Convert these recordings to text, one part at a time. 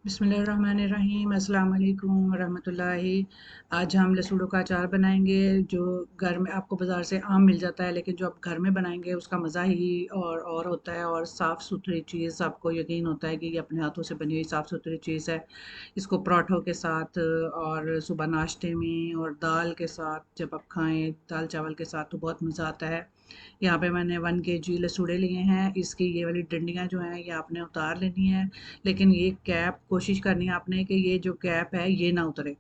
बिस्मिल्लाहिर्रहमानिर्रहीम, अस्सलाम वालेकुम रहमतुल्लाहि। आज हम लसूड़ों का अचार बनाएंगे जो घर में आपको बाज़ार से आम मिल जाता है, लेकिन जो आप घर में बनाएंगे उसका मज़ा ही और होता है। और साफ़ सुथरी चीज़, आपको यकीन होता है कि ये अपने हाथों से बनी हुई साफ़ सुथरी चीज़ है। इसको पराठों के साथ और सुबह नाश्ते में और दाल के साथ जब आप खाएं, दाल चावल के साथ, तो बहुत मज़ा आता है। यहाँ पे मैंने 1 kg लसूड़े लिए हैं। इसकी ये वाली डंडियाँ जो हैं ये आपने उतार लेनी है, लेकिन ये कैप कोशिश करनी है आपने कि ये जो कैप है ये ना उतरे,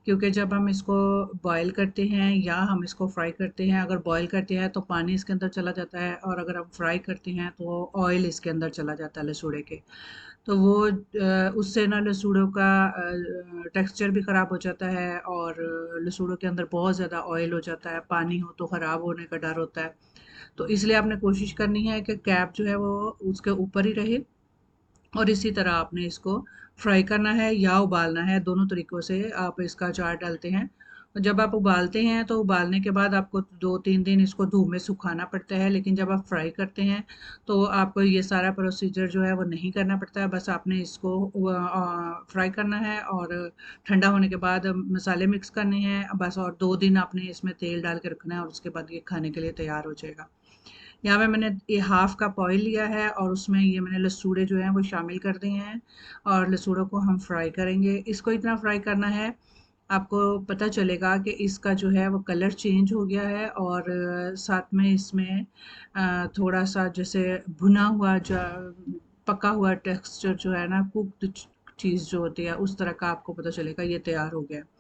क्योंकि जब हम इसको बॉईल करते हैं या हम इसको फ्राई करते हैं, अगर बॉईल करते हैं तो पानी इसके अंदर चला जाता है, और अगर हम फ्राई करते हैं तो ऑयल इसके अंदर चला जाता है लसूड़े के। तो वो उससे ना लसूड़ों का टेक्सचर भी ख़राब हो जाता है, और लसूड़ों के अंदर बहुत ज़्यादा ऑयल हो जाता है, पानी हो तो ख़राब होने का डर होता है। तो इसलिए आपने कोशिश करनी है कि कैप जो है वो उसके ऊपर ही रहे, और इसी तरह आपने इसको फ्राई करना है या उबालना है। दोनों तरीक़ों से आप इसका अचार डालते हैं। जब आप उबालते हैं तो उबालने के बाद आपको 2-3 दिन इसको धूप में सुखाना पड़ता है, लेकिन जब आप फ्राई करते हैं तो आपको ये सारा प्रोसीजर जो है वो नहीं करना पड़ता है। बस आपने इसको फ्राई करना है और ठंडा होने के बाद मसाले मिक्स करने हैं बस, और 2 दिन आपने इसमें तेल डाल के रखना है, और उसके बाद ये खाने के लिए तैयार हो जाएगा। यहाँ पे मैंने ये हाफ कप ऑयल लिया है, और उसमें ये मैंने लसूड़े जो हैं वो शामिल कर दिए हैं, और लसूड़ों को हम फ्राई करेंगे। इसको इतना फ्राई करना है, आपको पता चलेगा कि इसका जो है वो कलर चेंज हो गया है, और साथ में इसमें थोड़ा सा जैसे भुना हुआ जो पका हुआ टेक्सचर जो है ना, कुक्ड चीज़ जो होती है उस तरह का आपको पता चलेगा ये तैयार हो गया है।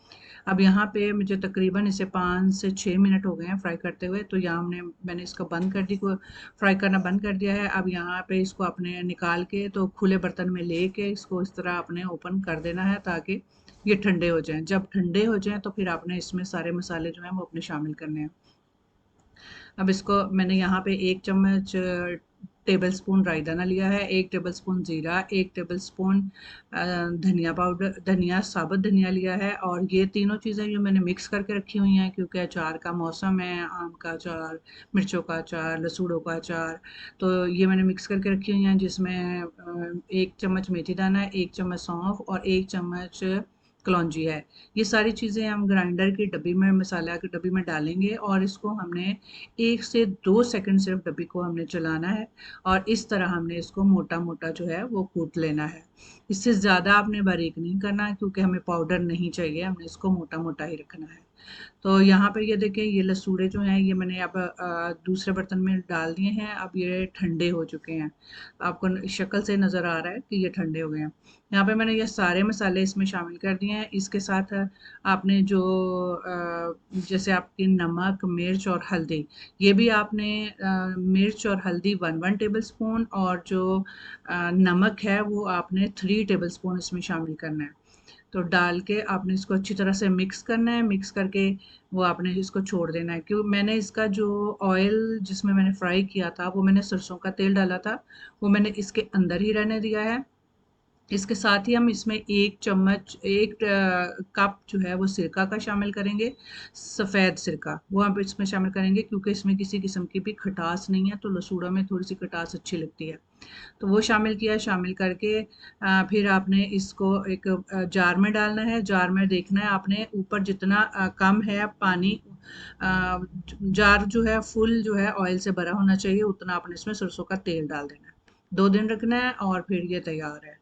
अब यहाँ पे मुझे तकरीबन इसे 5 से 6 मिनट हो गए हैं फ्राई करते हुए, तो यहाँ मैंने इसको बंद कर दी, को फ्राई करना बंद कर दिया है। अब यहाँ पे इसको अपने निकाल के तो खुले बर्तन में लेके इसको इस तरह अपने ओपन कर देना है, ताकि ये ठंडे हो जाएं। जब ठंडे हो जाएं तो फिर आपने इसमें सारे मसाले जो हैं वो अपने शामिल करने हैं। अब इसको मैंने यहाँ पे 1 चम्मच टेबल स्पून राई दाना लिया है, 1 टेबल स्पून ज़ीरा, 1 टेबल स्पून धनिया पाउडर, धनिया, साबुत धनिया लिया है, और ये तीनों चीज़ें जो मैंने मिक्स करके रखी हुई हैं, क्योंकि अचार का मौसम है, आम का अचार, मिर्चों का अचार, लसूड़ों का अचार, तो ये मैंने मिक्स करके रखी हुई हैं, जिसमें 1 चम्मच मेथी दाना, 1 चम्मच सौंफ और 1 चम्मच कलौंजी है। ये सारी चीज़ें हम ग्राइंडर की डब्बी में, मसाला की डब्बी में डालेंगे, और इसको हमने 1 से 2 सेकंड सिर्फ डब्बी को हमने चलाना है, और इस तरह हमने इसको मोटा-मोटा जो है वो कूट लेना है। इससे ज़्यादा आपने बारीक नहीं करना, क्योंकि हमें पाउडर नहीं चाहिए, हमने इसको मोटा-मोटा ही रखना है। तो यहाँ पे ये देखिए, ये लसूड़े जो हैं ये मैंने अब दूसरे बर्तन में डाल दिए हैं। अब ये ठंडे हो चुके हैं, आपको शक्ल से नज़र आ रहा है कि ये ठंडे हो गए हैं। यहाँ पे मैंने ये सारे मसाले इसमें शामिल कर दिए हैं। इसके साथ आपने जो जैसे आपकी नमक, मिर्च और हल्दी, ये भी आपने मिर्च और हल्दी 1-1 टेबल स्पून, और जो नमक है वो आपने 3 टेबल स्पून इसमें शामिल करना है। तो डाल के आपने इसको अच्छी तरह से मिक्स करना है, मिक्स करके वो आपने इसको छोड़ देना है। क्यों मैंने इसका जो ऑयल जिसमें मैंने फ्राई किया था, वो मैंने सरसों का तेल डाला था, वो मैंने इसके अंदर ही रहने दिया है। इसके साथ ही हम इसमें 1 चम्मच, 1 कप जो है वो सिरका का शामिल करेंगे, सफ़ेद सिरका, वो हम इसमें शामिल करेंगे, क्योंकि इसमें किसी किस्म की भी खटास नहीं है, तो लसूड़ा में थोड़ी सी खटास अच्छी लगती है। तो वो शामिल किया, शामिल करके फिर आपने इसको एक जार में डालना है। जार में देखना है आपने ऊपर जितना कम है पानी, अ, जार जो है फुल जो है ऑयल से भरा होना चाहिए, उतना आपने इसमें सरसों का तेल डाल देना है। 2 दिन रखना है और फिर ये तैयार है।